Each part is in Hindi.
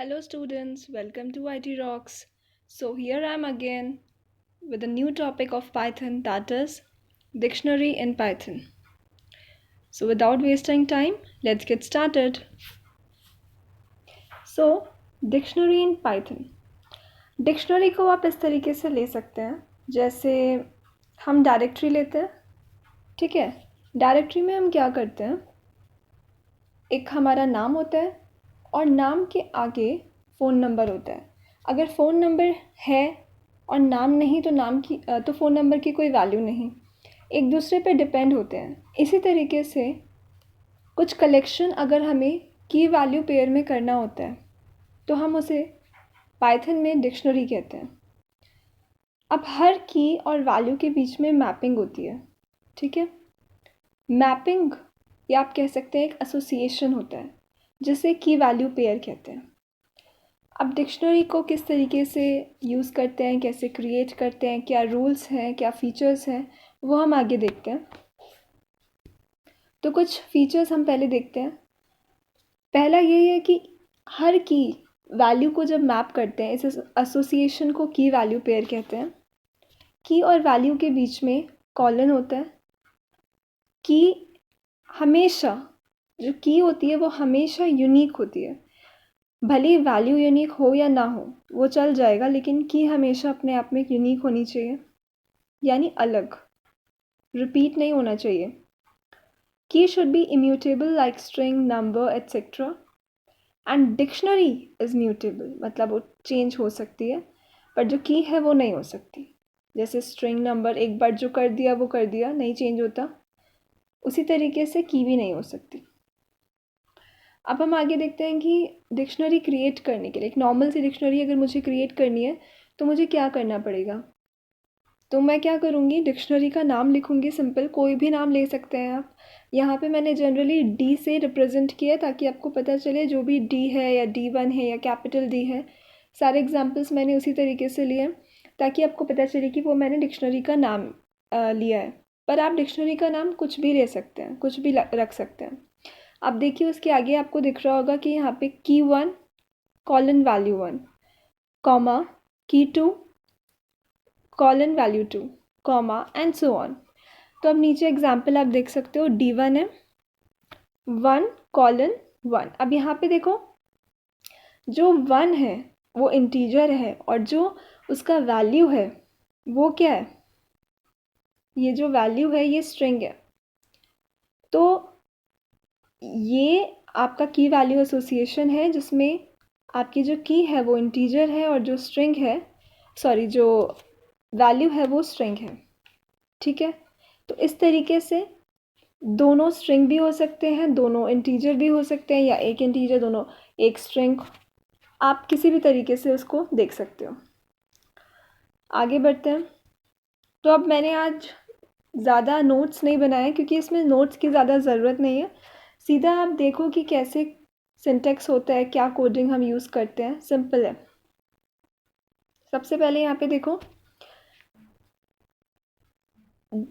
Hello students, welcome to IT Rocks. So here I am again with a new topic of Python, that is dictionary in Python. So without wasting time, let's get started. So dictionary in Python. Dictionary को आप इस तरीके से ले सकते हैं जैसे हम डायरेक्टरी लेते हैं, ठीक है। डायरेक्टरी में हम क्या करते हैं, एक हमारा नाम होता है और नाम के आगे फ़ोन नंबर होता है। अगर फ़ोन नंबर है और नाम नहीं तो फ़ोन नंबर की कोई वैल्यू नहीं, एक दूसरे पे डिपेंड होते हैं। इसी तरीके से कुछ कलेक्शन अगर हमें की वैल्यू पेयर में करना होता है तो हम उसे पाइथन में डिक्शनरी कहते हैं। अब हर की और वैल्यू के बीच में मैपिंग होती है, ठीक है। मैपिंग या आप कह सकते हैं एक एसोसिएशन होता है जिसे की वैल्यू पेयर कहते हैं। अब डिक्शनरी को किस तरीके से यूज़ करते हैं, कैसे क्रिएट करते हैं, क्या रूल्स हैं, क्या फ़ीचर्स हैं, वो हम आगे देखते हैं। तो कुछ फ़ीचर्स हम पहले देखते हैं। पहला यही है कि हर की वैल्यू को जब मैप करते हैं, इस एसोसिएशन को की वैल्यू पेयर कहते हैं। की और वैल्यू के बीच में कॉलन होता है। की हमेशा, जो की होती है वो हमेशा यूनिक होती है। भले वैल्यू यूनिक हो या ना हो वो चल जाएगा, लेकिन की हमेशा अपने आप में यूनिक होनी चाहिए, यानी अलग, रिपीट नहीं होना चाहिए। की should be immutable like string, number etcetera. And dictionary is mutable, मतलब वो चेंज हो सकती है, पर जो की है वो नहीं हो सकती। जैसे स्ट्रिंग नंबर एक बार जो कर दिया वो कर दिया, नहीं चेंज होता, उसी तरीके से की भी नहीं हो सकती। अब हम आगे देखते हैं कि डिक्शनरी क्रिएट करने के लिए, एक नॉर्मल सी डिक्शनरी अगर मुझे क्रिएट करनी है तो मुझे क्या करना पड़ेगा। तो मैं क्या करूँगी, डिक्शनरी का नाम लिखूँगी, सिंपल कोई भी नाम ले सकते हैं आप। यहाँ पे मैंने जनरली डी से रिप्रेजेंट किया ताकि आपको पता चले जो भी डी है या D1 है या कैपिटल डी है, सारे एग्जाम्पल्स मैंने उसी तरीके से लिए ताकि आपको पता चले कि वो मैंने डिक्शनरी का नाम लिया है। पर आप डिक्शनरी का नाम कुछ भी ले सकते हैं, कुछ भी रख सकते हैं। अब देखिए उसके आगे आपको दिख रहा होगा कि यहाँ पे key one colon value 1, comma key two colon value 2, comma and so on. तो अब नीचे एग्जाम्पल आप देख सकते हो, D1 है 1 कॉलन 1। अब यहाँ पे देखो जो 1 है वो इंटीजर है और जो उसका वैल्यू है वो क्या है, ये जो वैल्यू है ये स्ट्रिंग है। तो ये आपका की वैल्यू एसोसिएशन है जिसमें आपकी जो की है वो इंटीजर है और जो स्ट्रिंग है, सॉरी, जो वैल्यू है वो स्ट्रिंग है, ठीक है। तो इस तरीके से दोनों स्ट्रिंग भी हो सकते हैं, दोनों इंटीजर भी हो सकते हैं, या एक इंटीजर दोनों एक स्ट्रिंग, आप किसी भी तरीके से उसको देख सकते हो। आगे बढ़ते हैं। तो अब मैंने आज ज़्यादा नोट्स नहीं बनाए क्योंकि इसमें नोट्स की ज़्यादा ज़रूरत नहीं है। सीधा आप देखो कि कैसे सिंटेक्स होता है, क्या कोडिंग हम यूज़ करते हैं, सिंपल है। सबसे पहले यहाँ पे देखो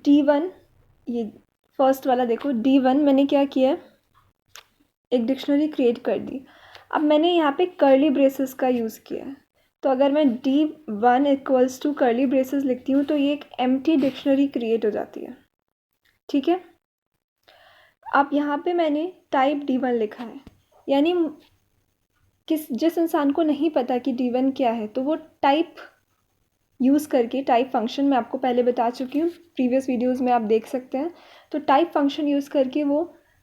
D1, ये फर्स्ट वाला देखो D1, मैंने क्या किया, एक डिक्शनरी क्रिएट कर दी। अब मैंने यहाँ पे कर्ली ब्रेसेस का यूज़ किया है। तो अगर मैं D1 equals to curly braces लिखती हूँ तो ये एक एम्प्टी डिक्शनरी क्रिएट हो जाती है, ठीक है। अब यहाँ पे मैंने टाइप D1 लिखा है, यानी जिस इंसान को नहीं पता कि D1 क्या है तो वो टाइप यूज़ करके, टाइप फंक्शन मैं आपको पहले बता चुकी हूँ, प्रीवियस वीडियोस में आप देख सकते हैं। तो टाइप फंक्शन यूज़ करके वो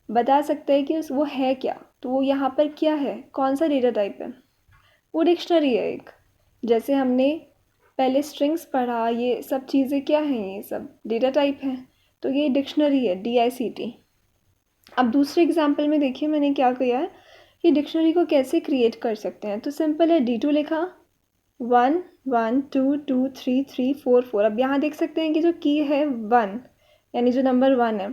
बता सकता है कि वो है क्या। तो वो यहाँ पर क्या है, कौन सा डेटा टाइप है, वो डिक्शनरी है एक। जैसे हमने पहले स्ट्रिंग्स पढ़ा, ये सब चीज़ें क्या हैं, ये सब डेटा टाइप हैं। तो ये डिक्शनरी है, DICT। अब दूसरे एग्जाम्पल में देखिए मैंने क्या किया है कि डिक्शनरी को कैसे क्रिएट कर सकते हैं। तो सिंपल है, D2 लिखा, 1 1 2 2 3 3 4 4। अब यहाँ देख सकते हैं कि जो की है 1, यानी जो नंबर 1 है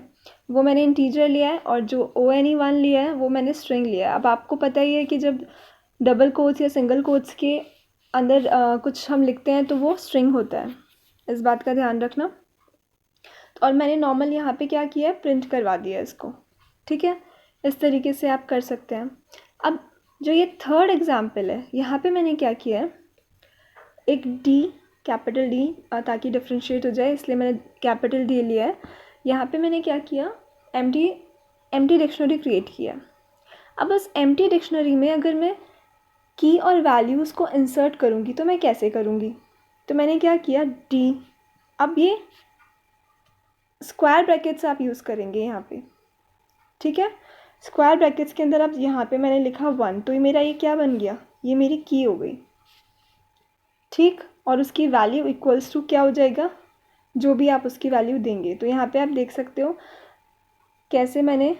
वो मैंने इंटीजर लिया है और जो ONE1 लिया है वो मैंने स्ट्रिंग लिया है। अब आपको पता ही है कि जब डबल कोट्स या सिंगल कोट्स के अंदर कुछ हम लिखते हैं तो वो स्ट्रिंग होता है, इस बात का ध्यान रखना। और मैंने नॉर्मल यहाँ पे क्या किया है, प्रिंट करवा दिया इसको, ठीक है। इस तरीके से आप कर सकते हैं। अब जो ये थर्ड एग्जाम्पल है, यहाँ पे मैंने क्या किया है, एक डी, कैपिटल डी, ताकि डिफ्रेंशिएट हो जाए इसलिए मैंने कैपिटल डी लिया है। यहाँ पे मैंने क्या किया, एम्प्टी डिक्शनरी क्रिएट किया। अब उस एम्प्टी डिक्शनरी में अगर मैं की और वैल्यूज़ को इंसर्ट करूँगी तो मैं कैसे करूँगी, तो मैंने क्या किया, डी, अब ये स्क्वायर ब्रैकेट्स आप यूज़ करेंगे यहाँ पे, ठीक है। स्क्वायर ब्रैकेट्स के अंदर अब यहाँ पे मैंने लिखा 1, तो ये मेरा ये क्या बन गया, ये मेरी की हो गई, ठीक। और उसकी वैल्यू इक्वल्स टू क्या हो जाएगा, जो भी आप उसकी वैल्यू देंगे। तो यहाँ पे आप देख सकते हो कैसे मैंने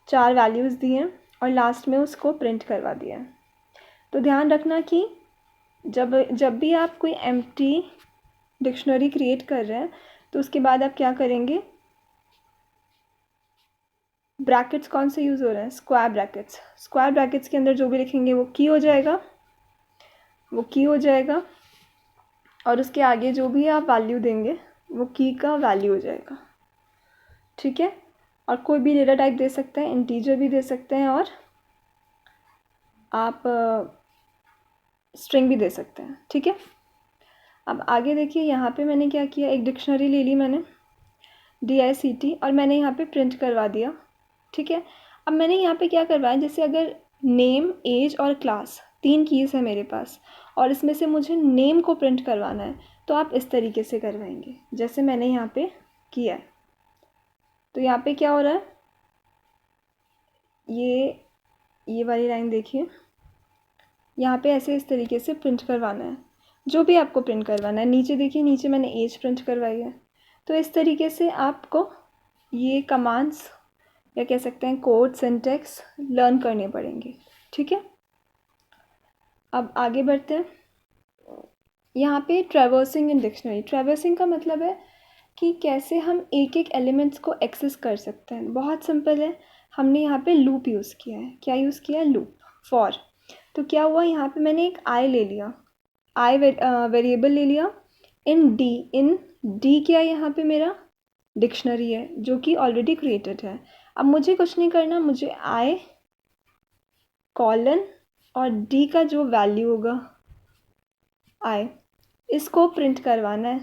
4 वैल्यूज़ दी हैं और लास्ट में उसको प्रिंट करवा दिया है। तो ध्यान रखना कि जब भी आप कोई एम्प्टी डिक्शनरी क्रिएट कर रहे हैं तो उसके बाद आप क्या करेंगे, ब्रैकेट्स कौन से यूज़ हो रहे हैं, स्क्वायर ब्रैकेट्स। स्क्वायर ब्रैकेट्स के अंदर जो भी लिखेंगे वो की हो जाएगा, वो की हो जाएगा, और उसके आगे जो भी आप वैल्यू देंगे वो की का वैल्यू हो जाएगा, ठीक है। और कोई भी डेटा टाइप दे सकते हैं, इंटीजर भी दे सकते हैं और आप स्ट्रिंग भी दे सकते हैं, ठीक है। अब आगे देखिए, यहाँ पे मैंने क्या किया, एक डिक्शनरी ले ली मैंने DICT और मैंने यहाँ पे प्रिंट करवा दिया, ठीक है। अब मैंने यहाँ पे क्या करवाया, जैसे अगर नेम, एज और क्लास 3 कीज़ है मेरे पास और इसमें से मुझे नेम को प्रिंट करवाना है, तो आप इस तरीके से करवाएंगे जैसे मैंने यहाँ पे किया है। तो यहाँ पे क्या हो रहा है, ये वाली लाइन देखिए, यहाँ पे ऐसे इस तरीके से प्रिंट करवाना है, जो भी आपको प्रिंट करवाना है। नीचे देखिए, नीचे मैंने एज प्रिंट करवाई है। तो इस तरीके से आपको ये कमांड्स या कह सकते हैं कोड, सिंटैक्स लर्न करने पड़ेंगे, ठीक है। अब आगे बढ़ते हैं। यहाँ पे ट्रैवर्सिंग इन डिक्शनरी, ट्रैवर्सिंग का मतलब है कि कैसे हम एक एक एलिमेंट्स को एक्सेस कर सकते हैं। बहुत सिंपल है, हमने यहाँ पे लूप यूज़ किया है। क्या यूज़ किया है, लूप, फॉर। तो क्या हुआ, यहाँ पे मैंने एक आई ले लिया, आई वेरिएबल ले लिया इन डी क्या है, यहाँ पे मेरा डिक्शनरी है जो कि ऑलरेडी क्रिएटेड है। अब मुझे कुछ नहीं करना, मुझे आई कॉलन और डी का जो वैल्यू होगा आई, इसको प्रिंट करवाना है,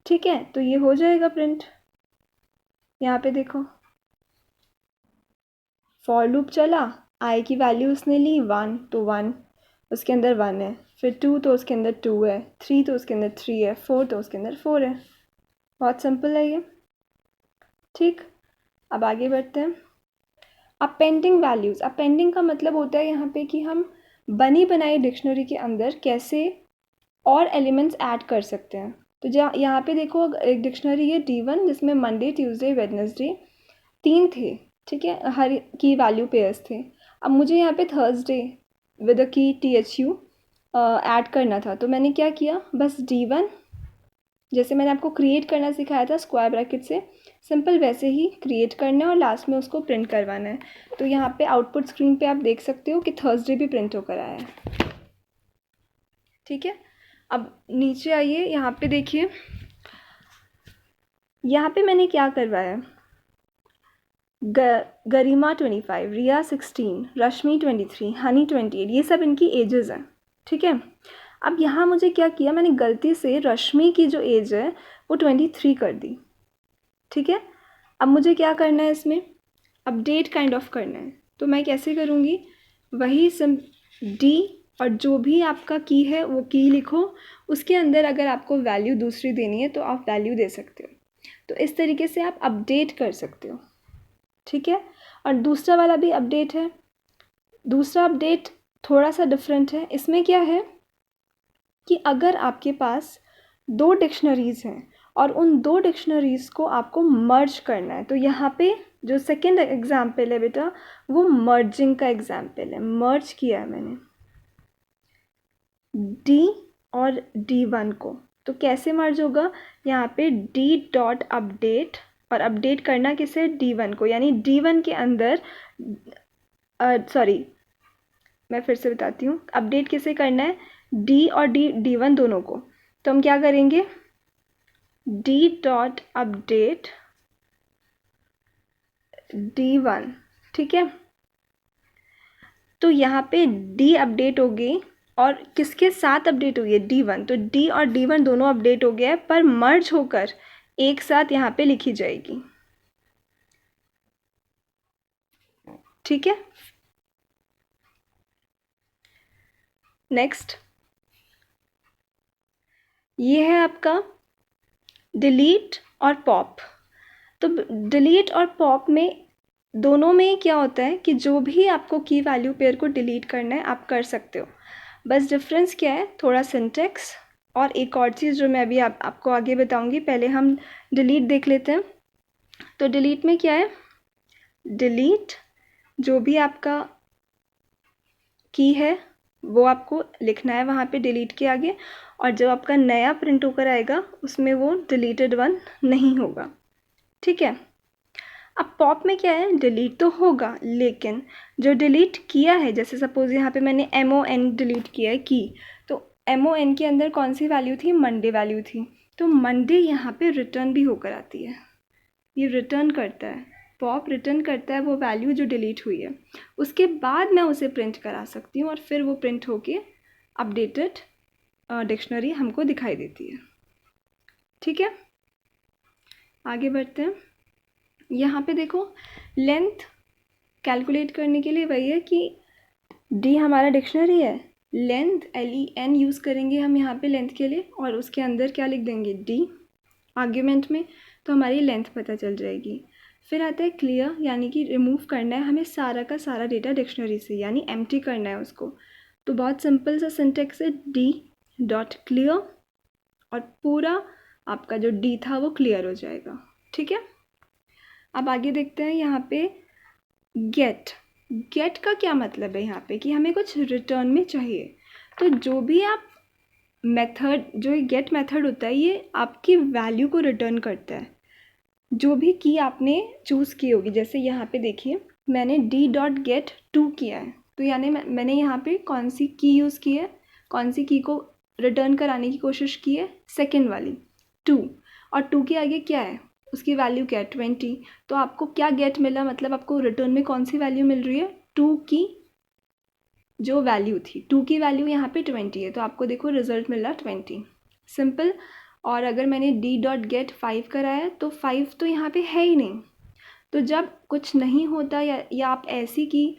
ठीक है। तो ये हो जाएगा प्रिंट। यहाँ पे देखो, फॉर लूप चला, आई की वैल्यू उसने ली 1, तो 1 उसके अंदर 1 है, फिर 2 तो उसके अंदर 2 है, 3 तो उसके अंदर 3 है, 4 तो उसके अंदर 4 है। बहुत सिंपल है ये, ठीक। अब आगे बढ़ते हैं। अपेंडिंग वैल्यूज़, अपेंडिंग का मतलब होता है यहाँ पे कि हम बनी बनाई डिक्शनरी के अंदर कैसे और एलिमेंट्स ऐड कर सकते हैं। तो यहाँ पे देखो, एक डिक्शनरी है D1 जिसमें मंडे, ट्यूसडे, वेडनेसडे 3 थे, ठीक है, हर की वैल्यू पेयर्स थे। अब मुझे यहाँ पे थर्सडे विद अ की THU ऐड करना था, तो मैंने क्या किया, बस D1 जैसे मैंने आपको क्रिएट करना सिखाया था स्क्वायर ब्रैकेट से, सिंपल वैसे ही क्रिएट करना है और लास्ट में उसको प्रिंट करवाना है। तो यहाँ पे आउटपुट स्क्रीन पे आप देख सकते हो कि थर्सडे भी प्रिंट होकर आया है, ठीक है। अब नीचे आइए, यहाँ पे देखिए, यहाँ पे मैंने क्या करवाया, गरिमा 25, रिया 16, रश्मि 23, हनी 28, ये सब इनकी एजेस हैं, ठीक है। अब यहाँ मुझे क्या किया, मैंने गलती से रश्मि की जो एज है वो 23 कर दी, ठीक है। अब मुझे क्या करना है, इसमें अपडेट काइंड ऑफ करना है। तो मैं कैसे करूँगी, वही डी और जो भी आपका की है वो की लिखो, उसके अंदर अगर आपको वैल्यू दूसरी देनी है तो आप वैल्यू दे सकते हो। तो इस तरीके से आप अपडेट कर सकते हो, ठीक है। और दूसरा वाला भी अपडेट है, दूसरा अपडेट थोड़ा सा डिफरेंट है। इसमें क्या है कि अगर आपके पास 2 डिक्शनरीज़ हैं और उन 2 डिक्शनरीज़ को आपको मर्ज करना है, तो यहाँ पे जो सेकंड एग्जाम्पल है बेटा, वो मर्जिंग का एग्जाम्पल है। मर्ज किया है मैंने D और D1 को, तो कैसे मर्ज होगा, यहाँ पे D.अपडेट, और अपडेट करना किसे, D1 को, यानी D1 के अंदर सॉरी मैं फिर से बताती हूँ, अपडेट किसे करना है, D और D1 दोनों को। तो हम क्या करेंगे, D.अपडेट D1, ठीक है। तो यहाँ पे डी अपडेट हो गई और किसके साथ अपडेट हो गई है, D1। तो डी और D1 दोनों अपडेट हो गया है, पर मर्ज होकर एक साथ यहाँ पे लिखी जाएगी। ठीक है, नेक्स्ट ये है आपका डिलीट और पॉप। तो डिलीट और पॉप में दोनों में क्या होता है कि जो भी आपको की वैल्यू पेयर को डिलीट करना है आप कर सकते हो, बस डिफरेंस क्या है, थोड़ा सिंटेक्स और एक और चीज़ जो मैं अभी आपको आगे बताऊंगी। पहले हम डिलीट देख लेते हैं। तो डिलीट में क्या है, डिलीट जो भी आपका की है वो आपको लिखना है वहाँ पे डिलीट के आगे, और जब आपका नया प्रिंट होकर आएगा उसमें वो डिलीटेड वन नहीं होगा। ठीक है, अब पॉप में क्या है, डिलीट तो होगा लेकिन जो डिलीट किया है, जैसे सपोज यहाँ पे मैंने MON डिलीट किया है की, तो MON के अंदर कौन सी वैल्यू थी, मंडे वैल्यू थी। तो मंडे यहाँ पे रिटर्न भी होकर आती है, ये रिटर्न करता है, पॉप रिटर्न करता है वो वैल्यू जो डिलीट हुई है। उसके बाद मैं उसे प्रिंट करा सकती हूँ और फिर वो प्रिंट होके अपडेटेड डिक्शनरी हमको दिखाई देती है। ठीक है, आगे बढ़ते हैं। यहाँ पे देखो लेंथ कैलकुलेट करने के लिए वही है कि डी हमारा डिक्शनरी है, लेंथ LEN यूज़ करेंगे हम यहाँ पे लेंथ के लिए, और उसके अंदर क्या लिख देंगे, डी आर्ग्यूमेंट में, तो हमारी लेंथ पता चल जाएगी। फिर आता है क्लियर, यानी कि रिमूव करना है हमें सारा का सारा डेटा डिक्शनरी से, यानी एम्प्टी करना है उसको। तो बहुत सिंपल सा सिंटेक्स है, D.clear और पूरा आपका जो डी था वो क्लियर हो जाएगा। ठीक है, अब आगे देखते हैं यहाँ पे गेट। गेट का क्या मतलब है यहाँ पे कि हमें कुछ रिटर्न में चाहिए। तो जो भी आप मेथड, जो ये गेट मेथड होता है ये आपकी वैल्यू को रिटर्न करता है, जो भी की आपने चूज़ की होगी। जैसे यहाँ पे देखिए मैंने D.get2 किया है, तो यानी मैंने यहाँ पे कौन सी की यूज़ की है, कौन सी की को रिटर्न कराने की कोशिश की है, सेकेंड वाली 2, और 2 के आगे क्या है, उसकी वैल्यू क्या है, 20। तो आपको क्या गेट मिला, मतलब आपको रिटर्न में कौन सी वैल्यू मिल रही है, 2 की जो वैल्यू थी, 2 की वैल्यू यहाँ पे 20 है, तो आपको देखो रिजल्ट मिल रहा 20, सिंपल। और अगर मैंने D.get5 कराया है तो 5 तो यहाँ पे है ही नहीं। तो जब कुछ नहीं होता या आप ऐसी की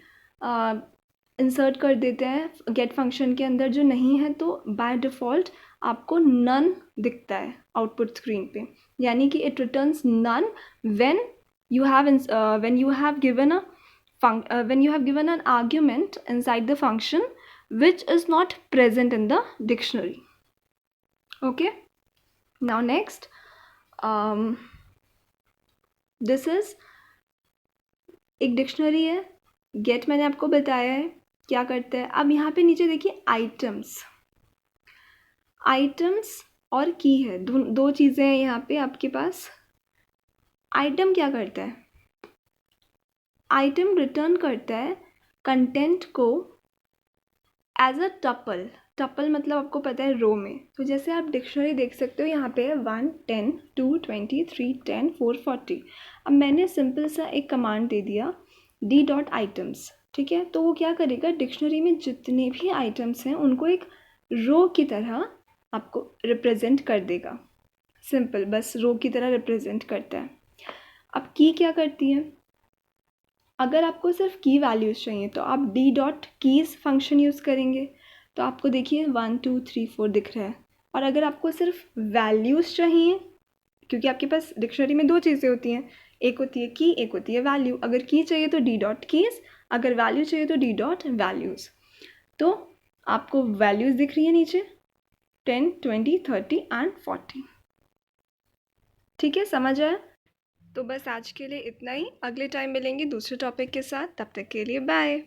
इंसर्ट कर देते हैं गेट फंक्शन के अंदर जो नहीं है, तो बाय डिफ़ॉल्ट आपको नन दिखता है आउटपुट स्क्रीन पे, यानी कि it returns none when you have given an argument inside the function which is not present in the dictionary. Okay, now next this is एक डिक्शनरी है, गेट मैंने आपको बताया है क्या करता है। अब यहाँ पे नीचे देखिए आइटम्स और की है, दो चीज़ें हैं यहाँ पे आपके पास। आइटम क्या करता है, आइटम रिटर्न करता है कंटेंट को एज अ टपल मतलब आपको पता है रो में। तो जैसे आप डिक्शनरी देख सकते हो यहाँ पे है 1, 10, 2, 20, 3, 10, 4, 40। अब मैंने सिंपल सा एक कमांड दे दिया D.items, ठीक है, तो वो क्या करेगा, डिक्शनरी में जितने भी आइटम्स हैं उनको एक रो की तरह आपको रिप्रेजेंट कर देगा। सिंपल, बस रो की तरह रिप्रेजेंट करता है। अब की क्या करती है, अगर आपको सिर्फ की वैल्यूज़ चाहिए तो आप D.keys फंक्शन यूज़ करेंगे, तो आपको देखिए 1, 2, 3, 4 दिख रहा है। और अगर आपको सिर्फ वैल्यूज़ चाहिए, क्योंकि आपके पास डिक्शनरी में दो चीज़ें होती हैं, एक होती है की, एक होती है वैल्यू। अगर की चाहिए तो D.keys, अगर वैल्यू चाहिए तो D.values। तो आपको वैल्यूज़ दिख रही है नीचे 10, 20, 30 एंड 40। ठीक है, समझ आया? तो बस आज के लिए इतना ही, अगले टाइम मिलेंगे दूसरे टॉपिक के साथ, तब तक के लिए बाय।